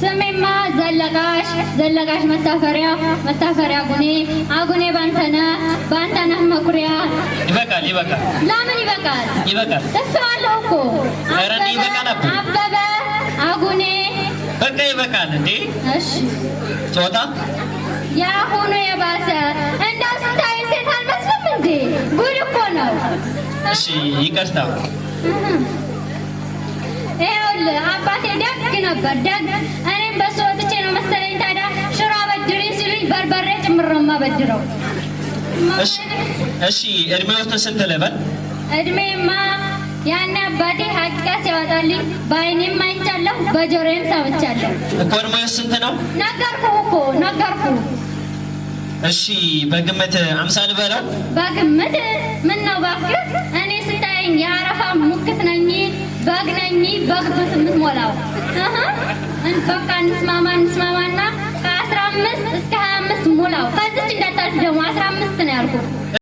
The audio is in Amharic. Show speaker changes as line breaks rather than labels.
ስሜማ ዘለጋሽ መታፈሪያ አጉኔ ባንተነህ መኩሪያ።
ይበቃል።
ለምን ይበቃል? ተስፋለሁ እኮ
አረኒ ይበቃል።
አበበ አጉኔ
በቃ ይበቃል እንዴ?
እሺ
ጾታ
ያሁኑ የባሰ እንደው ስታይ ሴት አልመስልም እንዴ? ጉድ እኮ ነው።
እሺ ይቅርታ።
ይኸውልህ አባቴ ደግ ነበር ደግ። እኔም በሱ ወጥቼ ነው መሰለኝ ታዲያ ሽሮ አበድሪኝ ሲሉኝ በርበሬ ጭምር ነው የማበድረው።
እሺ እድሜዎት ስንት ልበል?
እድሜማ ያኔ አባቴ ሀቂቃ ሲያወጣልኝ በዓይኔም አይቻለሁ በጆሮዬም ሰምቻለሁ
እኮ። እድሜዎት ስንት ነው?
ነገርኩህ።
እሺ በግምት 50 ልበለው?
በግምት ምን ነው እባክህ? እኔ ስታየኝ የአረፋ ሙክት ነኝ በግ ብት የምትሞላው። በቃ እንስማማና ከ15 እስከ